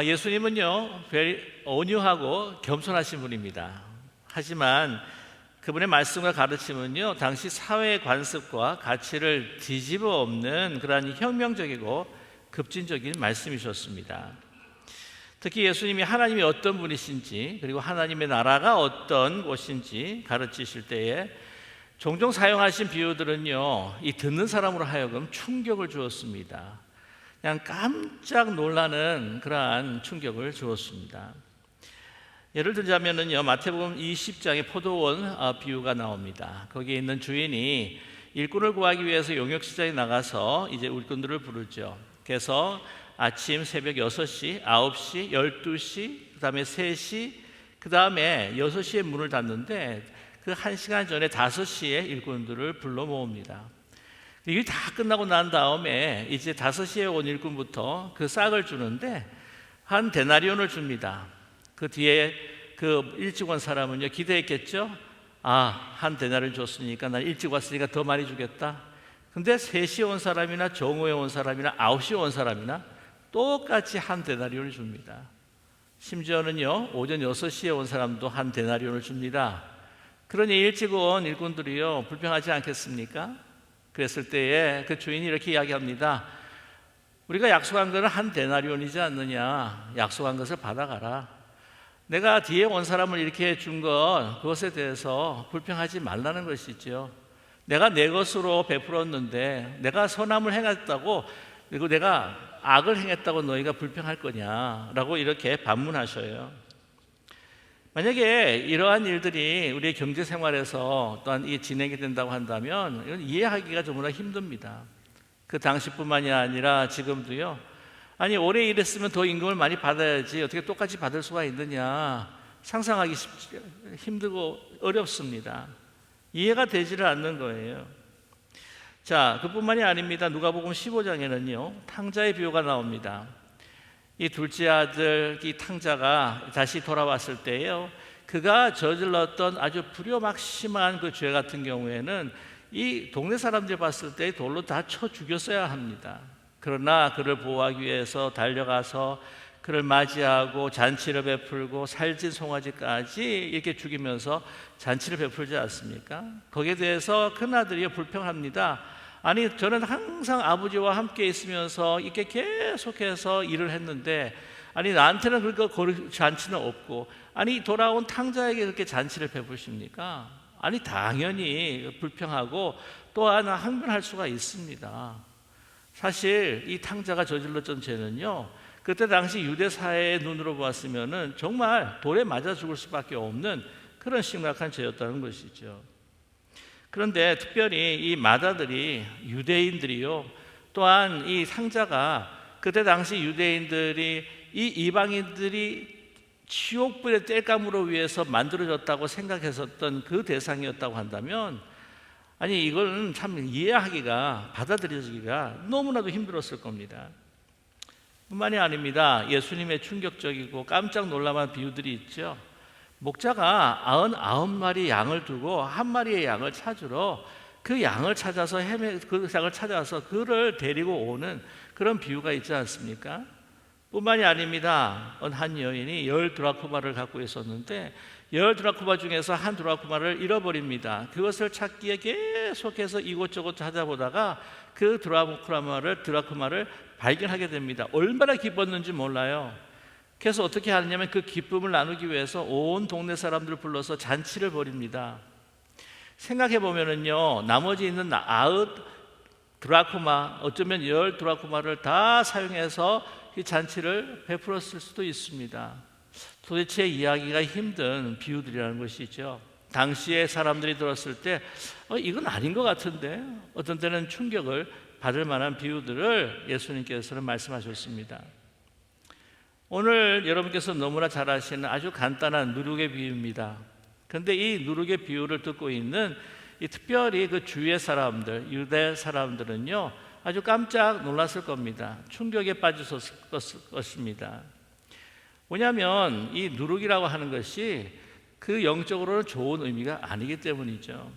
예수님은요, 온유하고 겸손하신 분입니다. 하지만 그분의 말씀과 가르침은요, 당시 사회의 관습과 가치를 뒤집어 엎는 그러한 혁명적이고 급진적인 말씀이셨습니다. 특히 예수님이 하나님이 어떤 분이신지, 그리고 하나님의 나라가 어떤 곳인지 가르치실 때에 종종 사용하신 비유들은요, 이 듣는 사람으로 하여금 충격을 주었습니다. 그냥 깜짝 놀라는 그러한 충격을 주었습니다. 예를 들자면요, 마태복음 20장에 포도원 비유가 나옵니다. 거기에 있는 주인이 일꾼을 구하기 위해서 용역시장에 나가서 이제 일꾼들을 부르죠. 그래서 아침 새벽 6시, 9시, 12시, 그 다음에 3시, 그 다음에 6시에 문을 닫는데 그 1시간 전에 5시에 일꾼들을 불러 모읍니다. 이게 다 끝나고 난 다음에 이제 5시에 온 일꾼부터 그 싹을 주는데 한 데나리온을 줍니다. 그 뒤에 그 일찍 온 사람은요, 기대했겠죠? 한 데나리온 줬으니까 난 일찍 왔으니까 더 많이 주겠다. 근데 3시에 온 사람이나 정오에 온 사람이나 9시에 온 사람이나 똑같이 한 데나리온을 줍니다. 심지어는요, 오전 6시에 온 사람도 한 데나리온을 줍니다. 그러니 일찍 온 일꾼들이요, 불평하지 않겠습니까? 그랬을 때에 그 주인이 이렇게 이야기합니다. 우리가 약속한 것은 한 데나리온이지 않느냐. 약속한 것을 받아가라. 내가 뒤에 온 사람을 이렇게 준 것, 그것에 대해서 불평하지 말라는 것이죠. 내가 내 것으로 베풀었는데 내가 선함을 행했다고, 그리고 내가 악을 행했다고 너희가 불평할 거냐라고 이렇게 반문하셔요. 만약에 이러한 일들이 우리의 경제 생활에서 또한 이 진행이 된다고 한다면 이건 이해하기가 너무나 힘듭니다. 그 당시뿐만이 아니라 지금도요. 아니, 오래 일했으면 더 임금을 많이 받아야지 어떻게 똑같이 받을 수가 있느냐, 상상하기 힘들고 어렵습니다. 이해가 되지를 않는 거예요. 자, 그뿐만이 아닙니다. 누가복음 15장에는요, 탕자의 비유가 나옵니다. 이 둘째 아들, 이 탕자가 다시 돌아왔을 때요, 그가 저질렀던 아주 불효막심한 그 죄 같은 경우에는 이 동네 사람들이 봤을 때 돌로 다 쳐 죽였어야 합니다. 그러나 그를 보호하기 위해서 달려가서 그를 맞이하고 잔치를 베풀고 살찐 송아지까지 이렇게 죽이면서 잔치를 베풀지 않습니까? 거기에 대해서 큰아들이 불평합니다. 아니, 저는 항상 아버지와 함께 있으면서 이렇게 계속해서 일을 했는데, 아니, 나한테는 그렇게 잔치는 없고, 아니, 돌아온 탕자에게 그렇게 잔치를 베푸십니까? 아니, 당연히 불평하고 또한 항변할 수가 있습니다. 사실 이 탕자가 저질렀던 죄는요, 그때 당시 유대 사회의 눈으로 보았으면은 정말 돌에 맞아 죽을 수밖에 없는 그런 심각한 죄였다는 것이죠. 그런데 특별히 이 마다들이, 유대인들이요, 또한 이 탕자가 그때 당시 유대인들이 이 이방인들이 지옥불의 땔감으로 위해서 만들어졌다고 생각했었던 그 대상이었다고 한다면, 아니, 이걸 참 이해하기가, 받아들여지기가 너무나도 힘들었을 겁니다. 뿐만이 아닙니다. 예수님의 충격적이고 깜짝 놀랄만한 비유들이 있죠. 목자가 99마리 양을 두고 한 마리의 양을 찾으러 그 양을 찾아서 그 양을 찾아서 그를 데리고 오는 그런 비유가 있지 않습니까? 뿐만이 아닙니다. 한 여인이 10드라크마를 갖고 있었는데 10드라크마 중에서 한 드라크마를 잃어버립니다. 그것을 찾기에 계속해서 이곳저곳 찾아보다가 그 드라크마를 발견하게 됩니다. 얼마나 기뻤는지 몰라요. 그래서 어떻게 하느냐면 그 기쁨을 나누기 위해서 온 동네 사람들을 불러서 잔치를 벌입니다. 생각해 보면은요, 나머지 있는 9드라크마, 어쩌면 10드라크마를 다 사용해서 이 잔치를 베풀었을 수도 있습니다. 도대체 이해하기가 힘든 비유들이라는 것이죠. 당시에 사람들이 들었을 때 이건 아닌 것 같은데, 어떤 때는 충격을 받을 만한 비유들을 예수님께서는 말씀하셨습니다. 오늘 여러분께서 너무나 잘 아시는 아주 간단한 누룩의 비유입니다. 그런데 이 누룩의 비유를 듣고 있는 특별히 그 주위의 사람들, 유대 사람들은요, 아주 깜짝 놀랐을 겁니다. 충격에 빠졌을 것입니다. 왜냐하면 이 누룩이라고 하는 것이 그 영적으로는 좋은 의미가 아니기 때문이죠.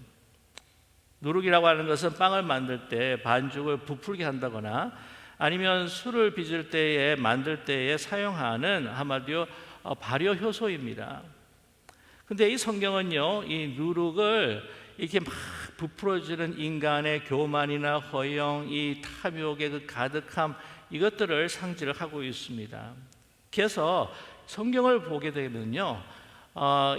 누룩이라고 하는 것은 빵을 만들 때 반죽을 부풀게 한다거나 아니면 술을 빚을 때에 만들 때에 사용하는 한마디로 발효 효소입니다. 근데 이 성경은요, 이 누룩을 이렇게 막 부풀어지는 인간의 교만이나 허영, 이 탐욕의 그 가득함, 이것들을 상징을 하고 있습니다. 그래서 성경을 보게 되면요,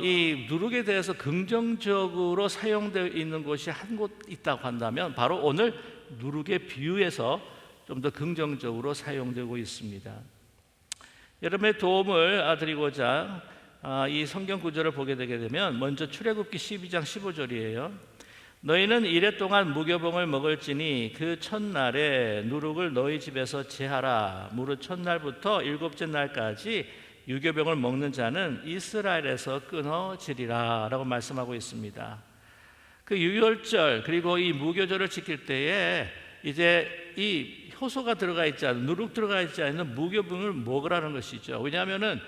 이 누룩에 대해서 긍정적으로 사용되어 있는 곳이 한 곳 있다고 한다면 바로 오늘 누룩의 비유에서 좀 더 긍정적으로 사용되고 있습니다. 여러분의 도움을 드리고자 이 성경 구절을 보게 되게 되면 먼저 출애굽기 12장 15절이에요. 너희는 이레 동안 무교병을 먹을지니 그 첫날에 누룩을 너희 집에서 제하라. 무릇 첫날부터 일곱째 날까지 유교병을 먹는 자는 이스라엘에서 끊어지리라 라고 말씀하고 있습니다. 그 유월절 그리고 이 무교절을 지킬 때에 이제 이 효소가 들어가 있지 않은, 누룩 들어가 있지 않은 무교병을 먹으라는 것이죠. 왜냐하면은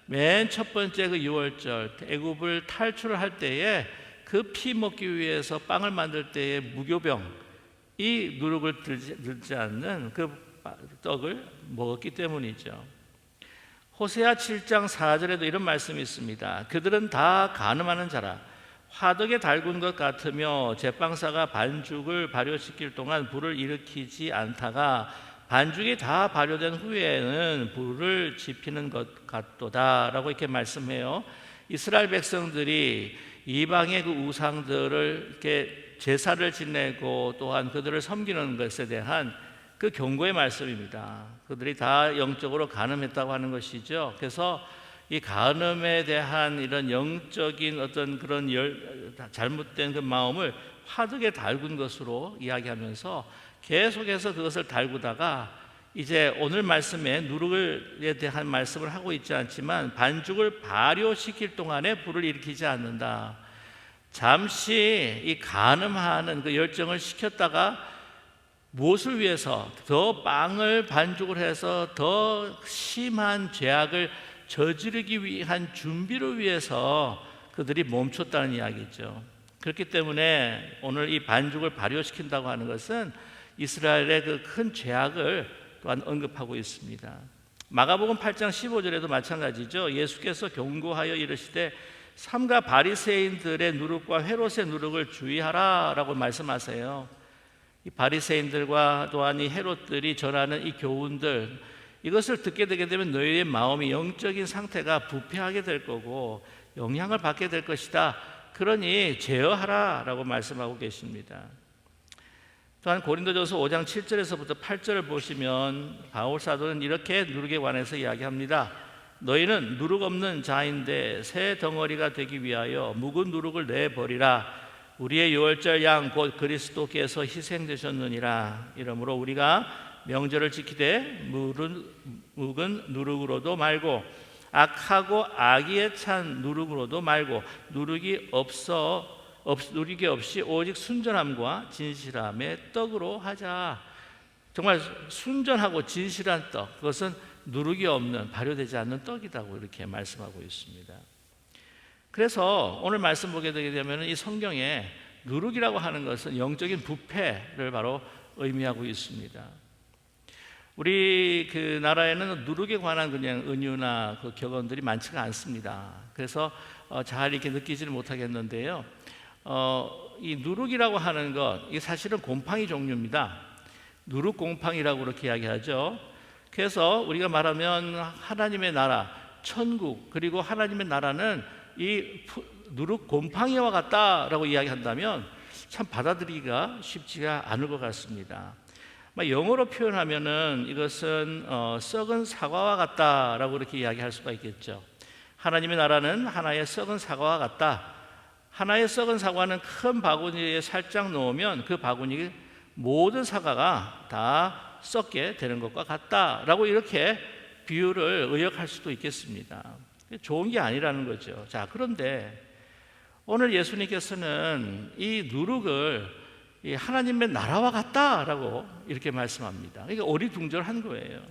맨 첫 번째 그 유월절 애굽을 탈출을 할 때에 그 피 먹기 위해서 빵을 만들 때에 무교병, 이 누룩을 들지 않는 그 떡을 먹었기 때문이죠. 호세아 7장 4절에도 이런 말씀이 있습니다. 그들은 다 간음하는 자라. 화덕에 달군 것 같으며 제빵사가 반죽을 발효시킬 동안 불을 일으키지 않다가 반죽이 다 발효된 후에는 불을 지피는 것 같도다 라고 이렇게 말씀해요. 이스라엘 백성들이 이방의 그 우상들을 이렇게 제사를 지내고 또한 그들을 섬기는 것에 대한 그 경고의 말씀입니다. 그들이 다 영적으로 간음했다고 하는 것이죠. 그래서 이 간음에 대한 이런 영적인 어떤 그런 잘못된 그 마음을 화덕에 달군 것으로 이야기하면서 계속해서 그것을 달구다가 이제 오늘 말씀에 누룩에 대한 말씀을 하고 있지 않지만 반죽을 발효시킬 동안에 불을 일으키지 않는다. 잠시 이 간음하는 그 열정을 식혔다가 무엇을 위해서 더 빵을 반죽을 해서 더 심한 죄악을 저지르기 위한 준비를 위해서 그들이 멈췄다는 이야기죠. 그렇기 때문에 오늘 이 반죽을 발효시킨다고 하는 것은 이스라엘의 그 큰 죄악을 또한 언급하고 있습니다. 마가복음 8장 15절에도 마찬가지죠. 예수께서 경고하여 이르시되 삼가 바리새인들의 누룩과 헤롯의 누룩을 주의하라 라고 말씀하세요. 이 바리새인들과 또한 이 헤롯들이 전하는 이 교훈들, 이것을 듣게 되게 되면 너희의 마음이 영적인 상태가 부패하게 될 거고 영향을 받게 될 것이다. 그러니 제어하라 라고 말씀하고 계십니다. 또한 고린도전서 5장 7절에서부터 8절을 보시면 바울 사도는 이렇게 누룩에 관해서 이야기합니다. 너희는 누룩 없는 자인데 새 덩어리가 되기 위하여 묵은 누룩을 내버리라. 우리의 유월절 양 곧 그리스도께서 희생되셨느니라. 이러므로 우리가 명절을 지키되 묵은 누룩으로도 말고 악하고 악의에 찬 누룩으로도 말고 누룩이 없이 오직 순전함과 진실함의 떡으로 하자. 정말 순전하고 진실한 떡, 그것은 누룩이 없는 발효되지 않는 떡이라고 이렇게 말씀하고 있습니다. 그래서 오늘 말씀 보게 되게 되면 이 성경에 누룩이라고 하는 것은 영적인 부패를 바로 의미하고 있습니다. 우리 그 나라에는 누룩에 관한 그냥 은유나 그 격언들이 많지가 않습니다. 그래서 잘 이렇게 느끼지를 못하겠는데요. 이 누룩이라고 하는 것, 이게 사실은 곰팡이 종류입니다. 누룩 곰팡이라고 그렇게 이야기하죠. 그래서 우리가 말하면 하나님의 나라, 천국, 그리고 하나님의 나라는 이 누룩 곰팡이와 같다라고 이야기한다면 참 받아들이기가 쉽지가 않을 것 같습니다. 영어로 표현하면은 이것은 썩은 사과와 같다라고 이렇게 이야기할 수가 있겠죠. 하나님의 나라는 하나의 썩은 사과와 같다. 하나의 썩은 사과는 큰 바구니에 살짝 넣으면 그 바구니 모든 사과가 다 썩게 되는 것과 같다라고 이렇게 비유를 의역할 수도 있겠습니다. 좋은 게 아니라는 거죠. 자, 그런데 오늘 예수님께서는 이 누룩을 하나님의 나라와 같다라고 이렇게 말씀합니다. 그러니까 어리둥절한 거예요.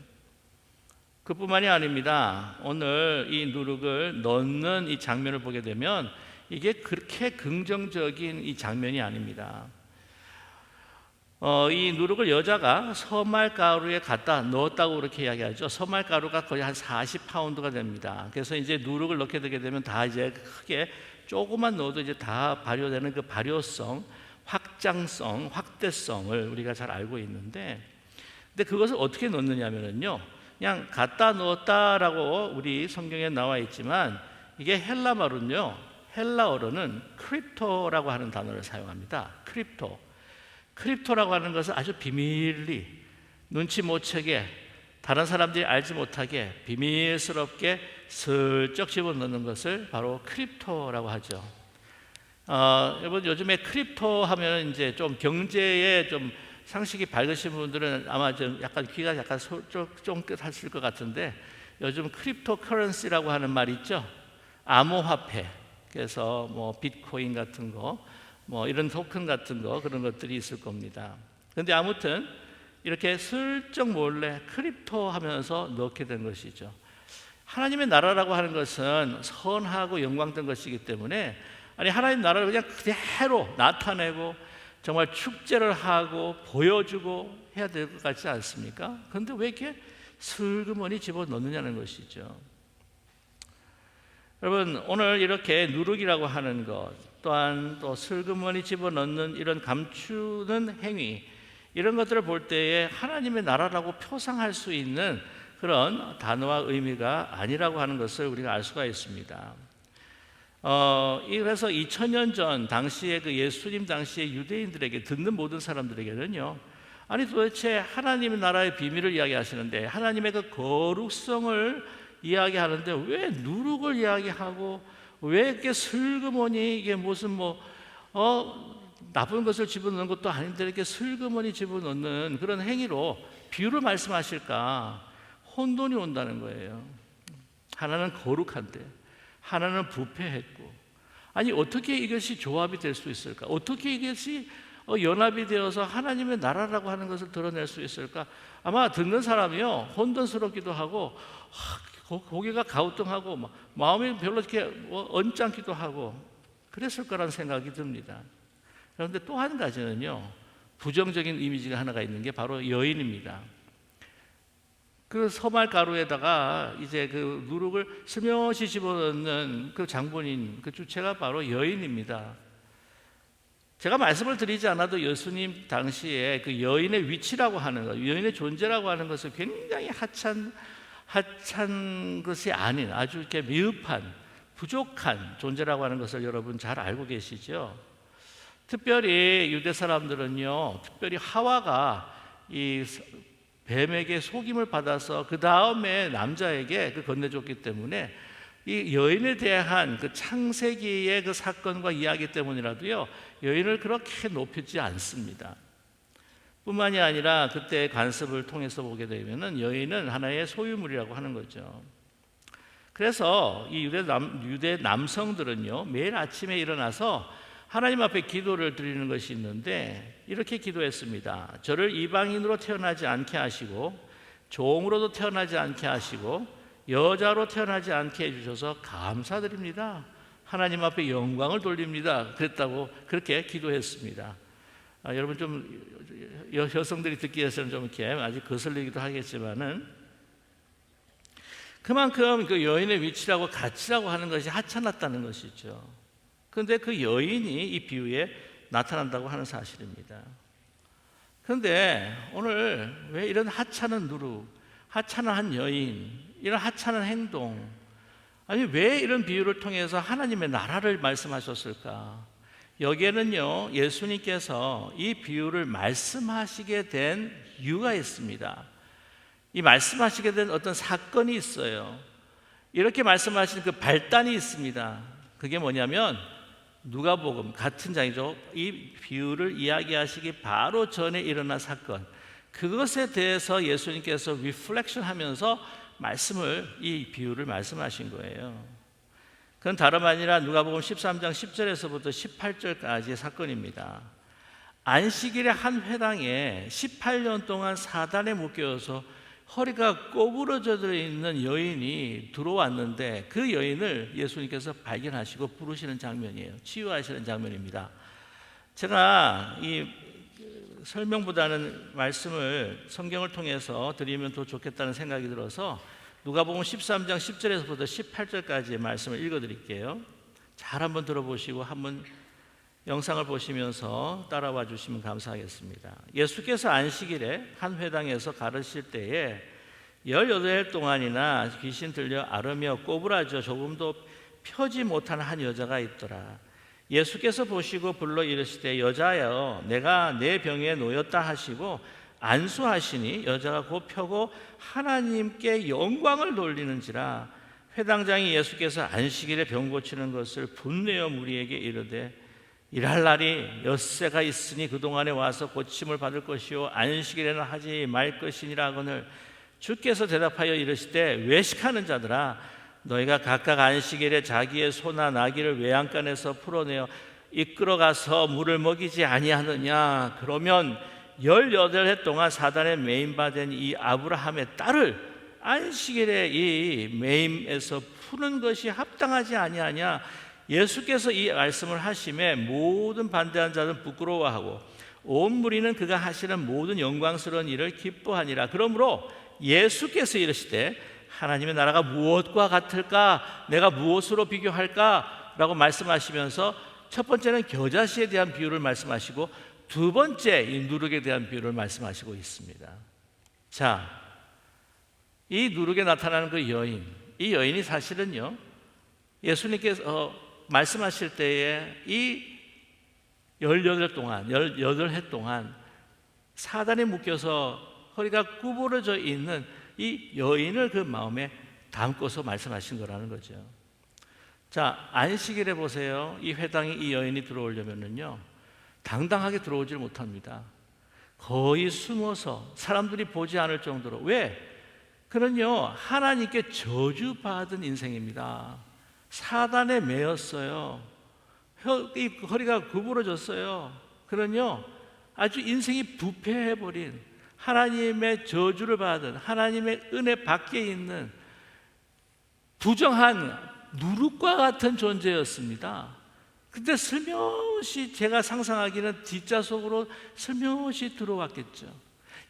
그뿐만이 아닙니다. 오늘 이 누룩을 넣는 이 장면을 보게 되면 이게 그렇게 긍정적인 이 장면이 아닙니다. 이 누룩을 여자가 서말가루에 갖다 넣었다고 그렇게 이야기하죠. 서말가루가 거의 한 40파운드가 됩니다. 그래서 이제 누룩을 넣게 되게 되면 다 이제 크게 조금만 넣어도 이제 다 발효되는 그 발효성, 확장성, 확대성을 우리가 잘 알고 있는데, 근데 그것을 어떻게 넣느냐면요, 그냥 갖다 넣었다라고 우리 성경에 나와 있지만 이게 헬라어로는 크립토라고 하는 단어를 사용합니다. 크립토라고 하는 것은 아주 비밀리, 눈치 못 채게, 다른 사람들이 알지 못하게 비밀스럽게 슬쩍 집어넣는 것을 바로 크립토라고 하죠. 여러분, 요즘에 크립토 하면 이제 좀 경제에 좀 상식이 밝으신 분들은 아마 좀 약간 귀가 약간 쫑긋하실 것 같은데, 요즘 크립토 커런시라고 하는 말 있죠. 암호화폐. 그래서 뭐 비트코인 같은 거, 뭐 이런 토큰 같은 거, 그런 것들이 있을 겁니다. 그런데 아무튼 이렇게 슬쩍 몰래 크립토 하면서 넣게 된 것이죠. 하나님의 나라라고 하는 것은 선하고 영광된 것이기 때문에, 아니 하나님 나라를 그냥 그대로 나타내고 정말 축제를 하고 보여주고 해야 될 것 같지 않습니까? 그런데 왜 이렇게 슬그머니 집어넣느냐는 것이죠. 여러분, 오늘 이렇게 누룩이라고 하는 것, 또한 또 슬그머니 집어넣는 이런 감추는 행위, 이런 것들을 볼 때에 하나님의 나라라고 표상할 수 있는 그런 단어와 의미가 아니라고 하는 것을 우리가 알 수가 있습니다. 그래서 2000년 전 당시에 그 예수님 당시에 유대인들에게, 듣는 모든 사람들에게는요, 아니 도대체 하나님의 나라의 비밀을 이야기하시는데, 하나님의 그 거룩성을 이야기하는데 왜 누룩을 이야기하고, 왜 이렇게 슬그머니, 이게 무슨 나쁜 것을 집어넣는 것도 아닌데 이렇게 슬그머니 집어넣는 그런 행위로 비유를 말씀하실까? 혼돈이 온다는 거예요. 하나는 거룩한데 하나는 부패했고, 아니 어떻게 이것이 조합이 될 수 있을까? 어떻게 이것이 연합이 되어서 하나님의 나라라고 하는 것을 드러낼 수 있을까? 아마 듣는 사람이요, 혼돈스럽기도 하고 고개가 가우뚱하고 마음이 별로 이렇게 언짢기도 하고 그랬을 거라는 생각이 듭니다. 그런데 또 한 가지는요, 부정적인 이미지가 하나가 있는 게 바로 여인입니다. 그 서말가루에다가 이제 그 누룩을 스며시 집어넣는 그 장본인, 그 주체가 바로 여인입니다. 제가 말씀을 드리지 않아도 예수님 당시에 그 여인의 위치라고 하는 것, 여인의 존재라고 하는 것을 굉장히 하찮은 것이 아닌 아주 이렇게 미흡한, 부족한 존재라고 하는 것을 여러분 잘 알고 계시죠? 특별히 유대 사람들은요, 특별히 하와가 이 뱀에게 속임을 받아서 그 다음에 남자에게 그 건네줬기 때문에 이 여인에 대한 그 창세기의 그 사건과 이야기 때문이라도요, 여인을 그렇게 높이지 않습니다. 뿐만이 아니라 그때 관습을 통해서 보게 되면은 여인은 하나의 소유물이라고 하는 거죠. 그래서 이 유대 남성들은요, 매일 아침에 일어나서 하나님 앞에 기도를 드리는 것이 있는데 이렇게 기도했습니다. 저를 이방인으로 태어나지 않게 하시고 종으로도 태어나지 않게 하시고 여자로 태어나지 않게 해주셔서 감사드립니다. 하나님 앞에 영광을 돌립니다. 그랬다고 그렇게 기도했습니다. 여러분 좀 여성들이 듣기에서는 좀 이렇게 아직 거슬리기도 하겠지만은, 그만큼 그 여인의 위치라고 가치라고 하는 것이 하찮았다는 것이죠. 그런데 그 여인이 이 비유에 나타난다고 하는 사실입니다. 그런데 오늘 왜 이런 하찮은 누룩, 하찮은 여인, 이런 하찮은 행동, 아니 왜 이런 비유를 통해서 하나님의 나라를 말씀하셨을까? 여기에는요, 예수님께서 이 비유를 말씀하시게 된 이유가 있습니다. 이 말씀하시게 된 어떤 사건이 있어요. 이렇게 말씀하신 그 발단이 있습니다. 그게 뭐냐면 누가복음 같은 장이죠. 이 비유를 이야기하시기 바로 전에 일어난 사건, 그것에 대해서 예수님께서 리플렉션 하면서 이 비유를 말씀하신 거예요. 그건 다름 아니라 누가복음 13장 10절에서부터 18절까지의 사건입니다. 안식일의 한 회당에 18년 동안 사단에 묶여서 허리가 꼬부러져 있는 여인이 들어왔는데, 그 여인을 예수님께서 발견하시고 부르시는 장면이에요. 치유하시는 장면입니다. 제가 이 설명보다는 말씀을 성경을 통해서 드리면 더 좋겠다는 생각이 들어서 누가복음 13장 10절에서부터 18절까지의 말씀을 읽어드릴게요. 잘 한번 들어보시고 한번 영상을 보시면서 따라와 주시면 감사하겠습니다. 예수께서 안식일에 한 회당에서 가르칠 때에 18일 동안이나 귀신 들려 앓으며 꼬부라져 조금도 펴지 못한 한 여자가 있더라. 예수께서 보시고 불러 이르시되 여자여 내가 내 병에 놓였다 하시고 안수하시니 여자가 곧 펴고 하나님께 영광을 돌리는지라. 회당장이 예수께서 안식일에 병 고치는 것을 분내어 무리에게 이르되 일할 날이 엿새가 있으니 그동안에 와서 고침을 받을 것이요 안식일에는 하지 말 것이니라 하거늘 주께서 대답하여 이르시되 외식하는 자들아 너희가 각각 안식일에 자기의 소나 나귀를 외양간에서 풀어내어 이끌어가서 물을 먹이지 아니하느냐. 그러면 18해 동안 사단의 매임받은 이 아브라함의 딸을 안식일에 이 매임에서 푸는 것이 합당하지 아니하냐. 예수께서 이 말씀을 하심에 모든 반대한 자는 부끄러워하고 온 무리는 그가 하시는 모든 영광스러운 일을 기뻐하니라. 그러므로 예수께서 이르시되 하나님의 나라가 무엇과 같을까? 내가 무엇으로 비교할까? 라고 말씀하시면서 첫 번째는 겨자씨에 대한 비유를 말씀하시고 두 번째 이 누룩에 대한 비유를 말씀하시고 있습니다. 자, 이 누룩에 나타나는 그 여인, 이 여인이 사실은요 예수님께서 말씀하실 때에 이 18해 동안 사단에 묶여서 허리가 구부러져 있는 이 여인을 그 마음에 담고서 말씀하신 거라는 거죠. 자, 안식일에 보세요. 이 회당에 이 여인이 들어오려면요 당당하게 들어오질 못합니다. 거의 숨어서 사람들이 보지 않을 정도로. 왜? 그는요 하나님께 저주받은 인생입니다. 사단에 매였어요. 허리가 구부러졌어요. 그는요 아주 인생이 부패해버린, 하나님의 저주를 받은, 하나님의 은혜 밖에 있는 부정한 누룩과 같은 존재였습니다. 근데 슬며시 제가 상상하기는 뒷좌석으로 슬며시 들어왔겠죠.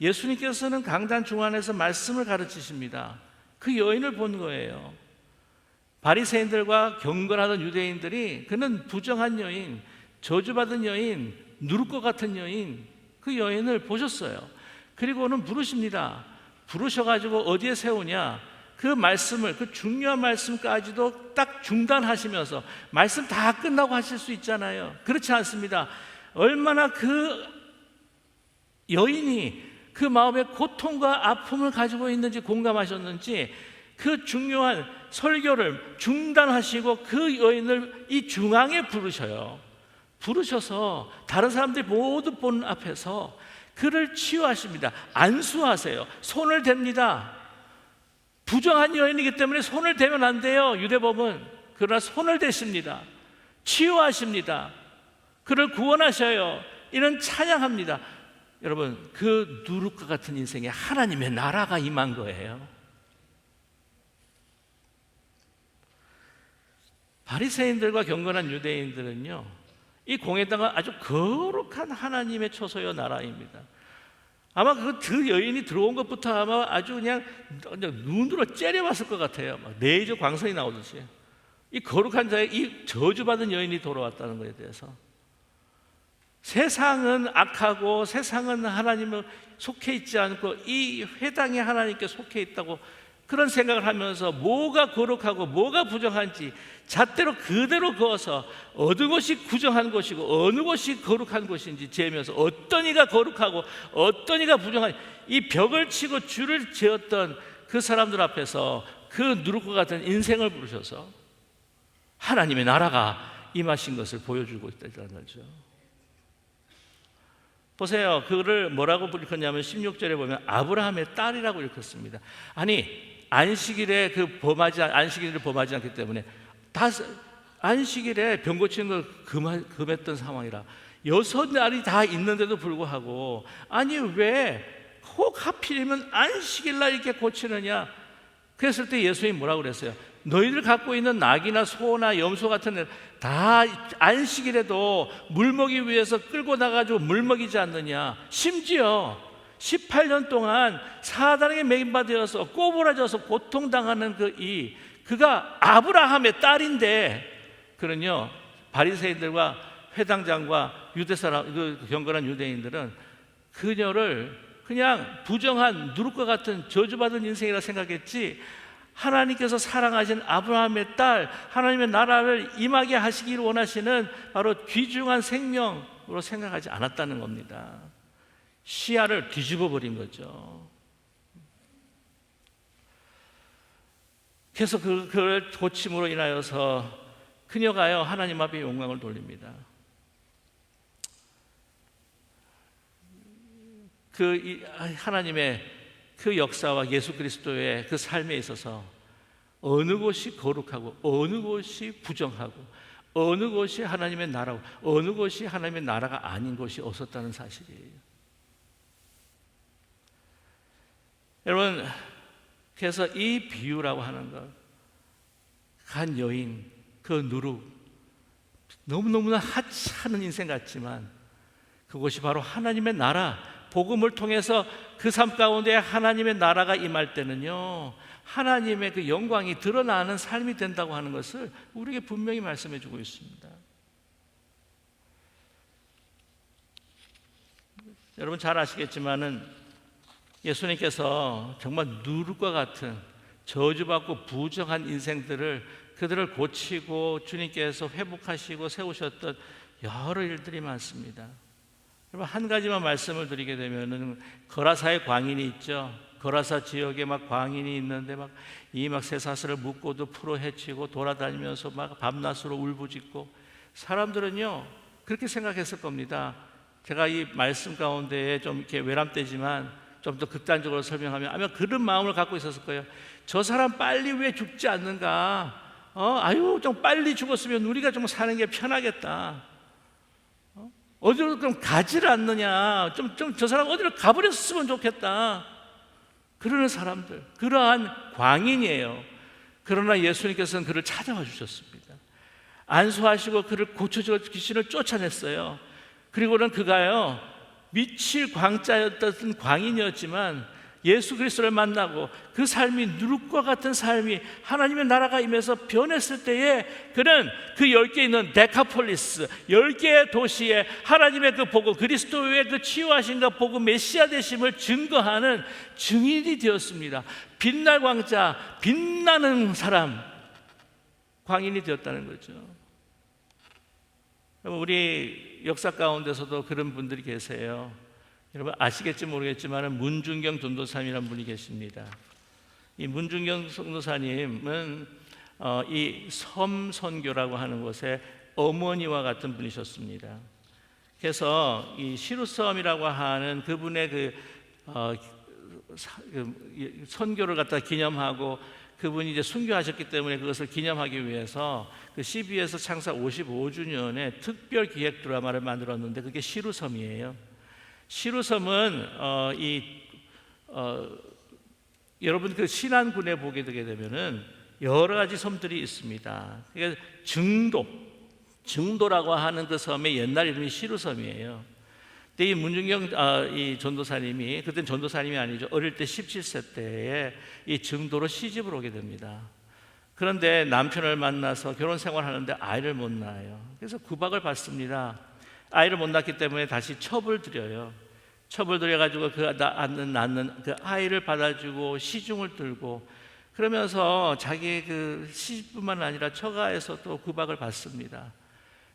예수님께서는 강단 중앙에서 말씀을 가르치십니다. 그 여인을 본 거예요. 바리새인들과 경건하던 유대인들이 그는 부정한 여인, 저주받은 여인, 누룩과 같은 여인, 그 여인을 보셨어요. 그리고는 부르십니다. 부르셔가지고 어디에 세우냐? 그 말씀을, 그 중요한 말씀까지도 딱 중단하시면서 말씀 다 끝나고 하실 수 있잖아요. 그렇지 않습니다. 얼마나 그 여인이 그 마음의 고통과 아픔을 가지고 있는지 공감하셨는지 그 중요한 설교를 중단하시고 그 여인을 이 중앙에 부르셔요. 부르셔서 다른 사람들이 모두 보는 앞에서 그를 치유하십니다. 안수하세요. 손을 댑니다. 부정한 여인이기 때문에 손을 대면 안 돼요, 유대법은. 그러나 손을 대십니다. 치유하십니다. 그를 구원하셔요. 이런 찬양합니다. 여러분, 그 누룩과 같은 인생에 하나님의 나라가 임한 거예요. 바리새인들과 경건한 유대인들은요 이 공회당은 아주 거룩한 하나님의 처소여 나라입니다. 아마 그 여인이 들어온 것부터 아마 아주 그냥 눈으로 째려봤을 것 같아요. 막 레이저 광선이 나오듯이. 이 거룩한 자의 이 저주받은 여인이 돌아왔다는 것에 대해서 세상은 악하고 세상은 하나님을 속해 있지 않고 이 회당이 하나님께 속해 있다고 그런 생각을 하면서 뭐가 거룩하고 뭐가 부정한지 잣대로 그대로 그어서 어느 것이 부정한 것이고 어느 것이 거룩한 것인지 재면서 어떤 이가 거룩하고 어떤 이가 부정한, 이 벽을 치고 줄을 지었던 그 사람들 앞에서 그 누룩과 같은 인생을 부르셔서 하나님의 나라가 임하신 것을 보여주고 있다는 거죠. 보세요. 그를 뭐라고 일컫냐면 16절에 보면 아브라함의 딸이라고 일컫습니다. 아니 안식일에 안식일을 범하지 않기 때문에 다 안식일에 병 고치는 걸 금했던 상황이라 6날이 다 있는데도 불구하고 아니 왜 꼭 하필이면 안식일날 이렇게 고치느냐? 그랬을 때 예수님이 뭐라고 그랬어요? 너희들 갖고 있는 낙이나 소나 염소 같은 애 다 안식일에도 물 먹이 위해서 끌고 나가지고 물 먹이지 않느냐. 심지어 18년 동안 사단에게 매임받아서 꼬부라져서 고통당하는 그가 아브라함의 딸인데, 그런요 바리새인들과 회당장과 유대 사람, 그 경건한 유대인들은 그녀를 그냥 부정한 누룩과 같은 저주받은 인생이라 생각했지, 하나님께서 사랑하신 아브라함의 딸, 하나님의 나라를 임하게 하시기를 원하시는 바로 귀중한 생명으로 생각하지 않았다는 겁니다. 시야를 뒤집어 버린 거죠. 그래서 그걸 고침으로 인하여서 그녀가요 하나님 앞에 영광을 돌립니다. 하나님의 그 역사와 예수 그리스도의 그 삶에 있어서 어느 곳이 거룩하고 어느 곳이 부정하고 어느 곳이 하나님의 나라고 어느 곳이 하나님의 나라가 아닌 곳이 없었다는 사실이에요. 여러분, 그래서 이 비유라고 하는 것, 한 여인, 그 누룩, 너무너무나 하찮은 인생 같지만 그것이 바로 하나님의 나라, 복음을 통해서 그 삶 가운데 하나님의 나라가 임할 때는요 하나님의 그 영광이 드러나는 삶이 된다고 하는 것을 우리에게 분명히 말씀해 주고 있습니다. 여러분 잘 아시겠지만은 예수님께서 정말 누룩과 같은 저주받고 부정한 인생들을 그들을 고치고 주님께서 회복하시고 세우셨던 여러 일들이 많습니다. 여러분 한 가지만 말씀을 드리게 되면은 거라사의 광인이 있죠. 거라사 지역에 막 광인이 있는데 막 쇠사슬을 묶고도 풀어 헤치고 돌아다니면서 막 밤낮으로 울부짖고, 사람들은요 그렇게 생각했을 겁니다. 제가 이 말씀 가운데에 좀 이렇게 외람되지만 좀 더 극단적으로 설명하면 아마 그런 마음을 갖고 있었을 거예요. 저 사람 빨리 왜 죽지 않는가? 아유 좀 빨리 죽었으면 우리가 좀 사는 게 편하겠다. 어디로 좀 가지를 않느냐, 좀 저 사람 어디로 가버렸으면 좋겠다, 그러는 사람들, 그러한 광인이에요. 그러나 예수님께서는 그를 찾아와 주셨습니다. 안수하시고 그를 고쳐주고 귀신을 쫓아냈어요. 그리고는 그가요 미칠 광자였던 광인이었지만 예수 그리스도를 만나고 그 삶이 누룩과 같은 삶이 하나님의 나라가 임해서 변했을 때에 그는 그 10개 있는 데카폴리스 10개의 도시에 하나님의 그 복음, 그리스도의 그 치유하신가 복음, 메시아 되심을 증거하는 증인이 되었습니다. 빛날 광자, 빛나는 사람, 광인이 되었다는 거죠. 우리 역사 가운데서도 그런 분들이 계세요. 여러분 아시겠지 모르겠지만 문중경 전도사님이라는 분이 계십니다. 이 문중경 전도사님은 이 섬선교라고 하는 곳에 어머니와 같은 분이셨습니다. 그래서 이 시루섬이라고 하는 그분의 선교를 갖다 기념하고, 그분이 이제 순교하셨기 때문에 그것을 기념하기 위해서 그 CBS 창사 55주년에 특별 기획 드라마를 만들었는데 그게 시루섬이에요. 시루섬은 여러분 그 신안군에 보게 되게 되면은 여러 가지 섬들이 있습니다. 그러니까 증도라고 하는 그 섬의 옛날 이름이 시루섬이에요. 근데 이 문중경 이 전도사님이, 그때는 전도사님이 아니죠, 어릴 때 17세 때에 이 증도로 시집을 오게 됩니다. 그런데 남편을 만나서 결혼 생활하는데 아이를 못 낳아요. 그래서 구박을 받습니다. 아이를 못 낳기 때문에 다시 첩을 들여요. 첩을 들여가지고 그 낳는 그 아이를 받아주고 시중을 들고, 그러면서 자기 그 시집뿐만 아니라 처가에서 또 구박을 받습니다.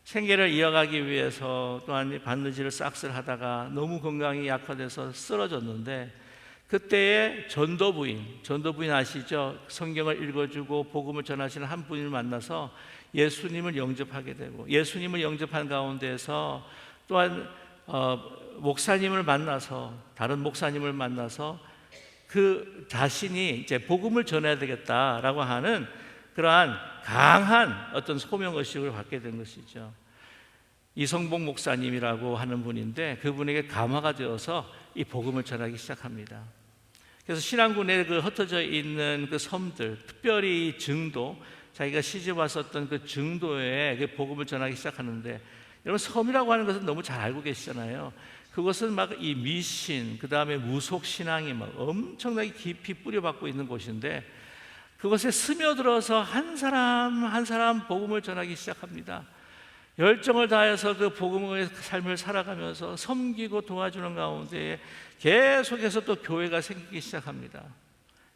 생계를 이어가기 위해서 또한 바느질을 싹쓸 하다가 너무 건강이 약화돼서 쓰러졌는데, 그때에 전도부인 아시죠? 성경을 읽어주고 복음을 전하시는 한 분을 만나서 예수님을 영접하게 되고, 예수님을 영접한 가운데서 또한 목사님을 만나서, 다른 목사님을 만나서 그 자신이 이제 복음을 전해야 되겠다라고 하는 그러한 강한 어떤 소명의식을 갖게 된 것이죠. 이성복 목사님이라고 하는 분인데 그분에게 감화가 되어서 이 복음을 전하기 시작합니다. 그래서 신안군에 그 흩어져 있는 그 섬들, 특별히 증도, 자기가 시집 왔었던 그 증도에 그 복음을 전하기 시작하는데, 여러분 섬이라고 하는 것은 너무 잘 알고 계시잖아요. 그것은 막 이 미신, 그 다음에 무속 신앙이 막 엄청나게 깊이 뿌려박고 있는 곳인데, 그것에 스며들어서 한 사람 한 사람 복음을 전하기 시작합니다. 열정을 다해서 그 복음의 삶을 살아가면서 섬기고 도와주는 가운데 계속해서 또 교회가 생기기 시작합니다.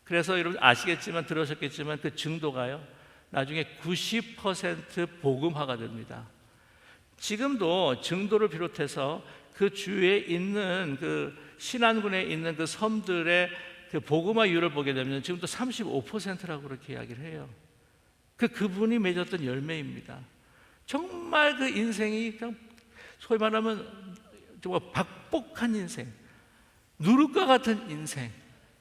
그래서 여러분 아시겠지만, 들으셨겠지만 그 증도가요, 나중에 90% 복음화가 됩니다. 지금도 증도를 비롯해서 그 주위에 있는 그 신안군에 있는 그 섬들의 그 복음화율을 보게 되면 지금도 35%라고 그렇게 이야기를 해요. 그분이 맺었던 열매입니다. 정말 그 인생이 그냥 소위 말하면 정말 박복한 인생, 누룩과 같은 인생.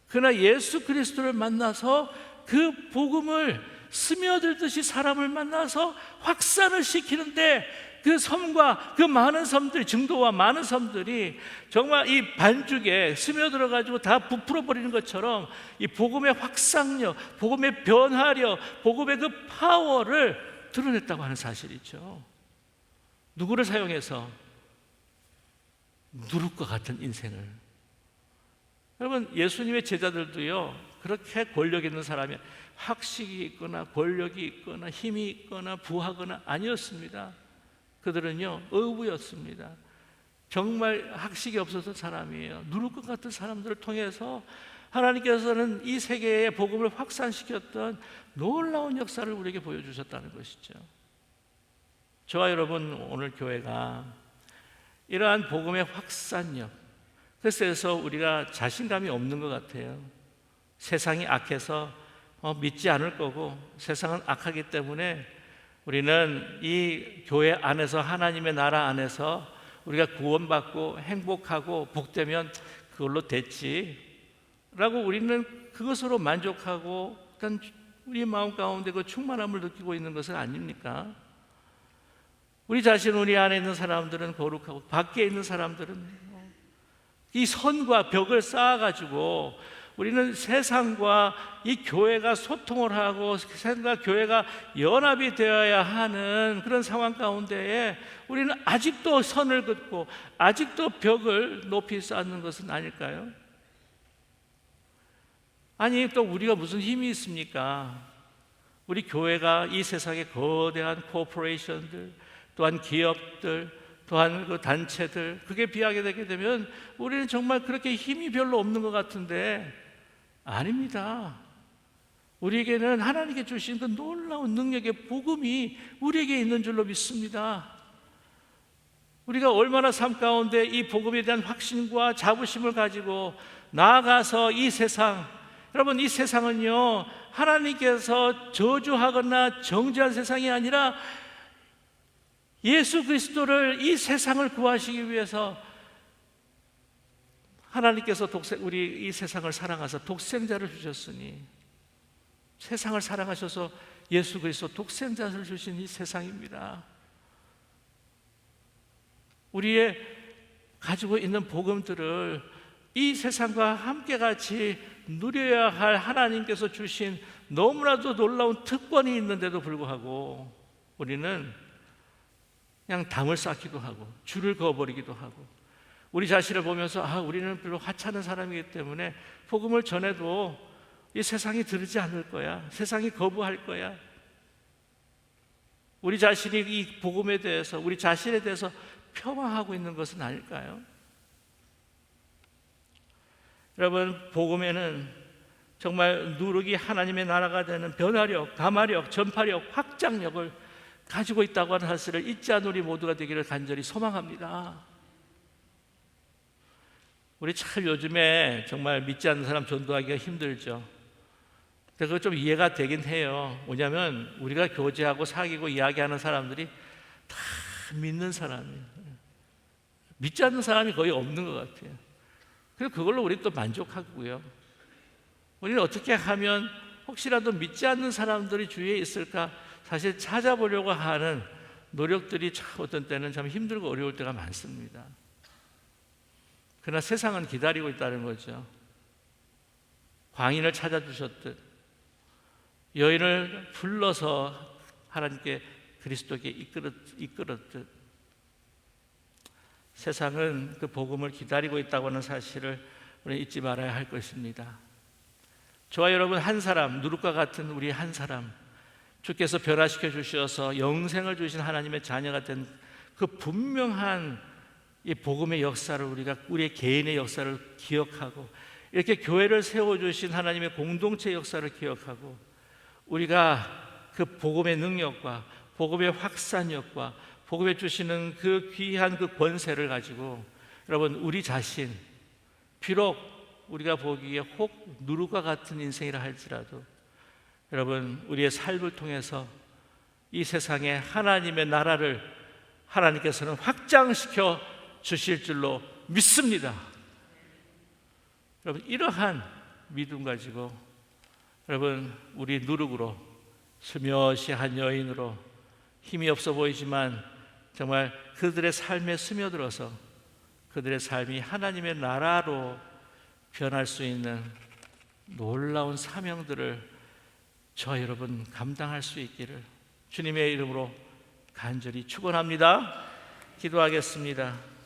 그러나 예수 그리스도를 만나서 그 복음을 스며들듯이 사람을 만나서 확산을 시키는데, 그 섬과 그 많은 섬들, 증도와 많은 섬들이 정말 이 반죽에 스며들어 가지고 다 부풀어 버리는 것처럼 이 복음의 확산력, 복음의 변화력, 복음의 그 파워를 드러냈다고 하는 사실이죠. 누구를 사용해서? 누룩과 같은 인생을. 여러분, 예수님의 제자들도요, 그렇게 권력 있는 사람이 학식이 있거나 권력이 있거나 힘이 있거나 부하거나 아니었습니다. 그들은요, 어부였습니다. 정말 학식이 없어서 사람이에요. 누룩과 같은 사람들을 통해서 하나님께서는 이 세계의 복음을 확산시켰던 놀라운 역사를 우리에게 보여주셨다는 것이죠. 저와 여러분, 오늘 교회가 이러한 복음의 확산력, 그래서 우리가 자신감이 없는 것 같아요. 세상이 악해서 믿지 않을 거고, 세상은 악하기 때문에 우리는 이 교회 안에서, 하나님의 나라 안에서 우리가 구원받고 행복하고 복되면 그걸로 됐지 라고 우리는 그것으로 만족하고 일단 우리 마음 가운데 그 충만함을 느끼고 있는 것은 아닙니까? 우리 자신, 우리 안에 있는 사람들은 거룩하고 밖에 있는 사람들은 이 선과 벽을 쌓아가지고 우리는 세상과 이 교회가 소통을 하고 세상과 교회가 연합이 되어야 하는 그런 상황 가운데에 우리는 아직도 선을 긋고 아직도 벽을 높이 쌓는 것은 아닐까요? 아니, 또 우리가 무슨 힘이 있습니까? 우리 교회가 이 세상의 거대한 코퍼레이션들, 또한 기업들, 또한 그 단체들, 그게 비하게 되게 되면 우리는 정말 그렇게 힘이 별로 없는 것 같은데, 아닙니다. 우리에게는 하나님께 주신 그 놀라운 능력의 복음이 우리에게 있는 줄로 믿습니다. 우리가 얼마나 삶 가운데 이 복음에 대한 확신과 자부심을 가지고 나아가서 이 세상, 여러분, 이 세상은요, 하나님께서 저주하거나 정죄한 세상이 아니라 예수 그리스도를, 이 세상을 구하시기 위해서 하나님께서 우리 이 세상을 사랑하사 독생자를 주셨으니, 세상을 사랑하셔서 예수 그리스도 독생자를 주신 이 세상입니다. 우리의 가지고 있는 복음들을 이 세상과 함께 같이 누려야 할 하나님께서 주신 너무나도 놀라운 특권이 있는데도 불구하고 우리는 그냥 담을 쌓기도 하고 줄을 그어버리기도 하고, 우리 자신을 보면서 우리는 별로 하찮은 사람이기 때문에 복음을 전해도 이 세상이 들으지 않을 거야, 세상이 거부할 거야. 우리 자신이 이 복음에 대해서, 우리 자신에 대해서 폄하하고 있는 것은 아닐까요? 여러분, 복음에는 정말 누룩이 하나님의 나라가 되는 변화력, 감화력, 전파력, 확장력을 가지고 있다고 하는 사실을 잊지 않은 우리 모두가 되기를 간절히 소망합니다. 우리 참 요즘에 정말 믿지 않는 사람 전도하기가 힘들죠. 근데 그거 좀 이해가 되긴 해요. 뭐냐면 우리가 교제하고 사귀고 이야기하는 사람들이 다 믿는 사람이에요. 믿지 않는 사람이 거의 없는 것 같아요. 그래서 그걸로 우리 또 만족하고요. 우리는 어떻게 하면 혹시라도 믿지 않는 사람들이 주위에 있을까 사실 찾아보려고 하는 노력들이 참 어떤 때는 참 힘들고 어려울 때가 많습니다. 그러나 세상은 기다리고 있다는 거죠. 광인을 찾아주셨듯 여인을 불러서 하나님께 그리스도께 이끌었듯 세상은 그 복음을 기다리고 있다고 하는 사실을 우리는 잊지 말아야 할 것입니다. 저와 여러분 한 사람, 누룩과 같은 우리 한 사람, 주께서 변화시켜 주셔서 영생을 주신 하나님의 자녀가 된 그 분명한 이 복음의 역사를 우리의 개인의 역사를 기억하고, 이렇게 교회를 세워주신 하나님의 공동체 역사를 기억하고, 우리가 그 복음의 능력과 복음의 확산력과 복음에 주시는 그 귀한 그 권세를 가지고 여러분 우리 자신, 비록 우리가 보기에 혹 누룩과 같은 인생이라 할지라도 여러분 우리의 삶을 통해서 이 세상에 하나님의 나라를 하나님께서는 확장시켜 주실 줄로 믿습니다. 여러분 이러한 믿음 가지고 여러분 우리 누룩으로 스며시 한 여인으로 힘이 없어 보이지만 정말 그들의 삶에 스며들어서 그들의 삶이 하나님의 나라로 변할 수 있는 놀라운 사명들을 저 여러분 감당할 수 있기를 주님의 이름으로 간절히 축원합니다. 기도하겠습니다.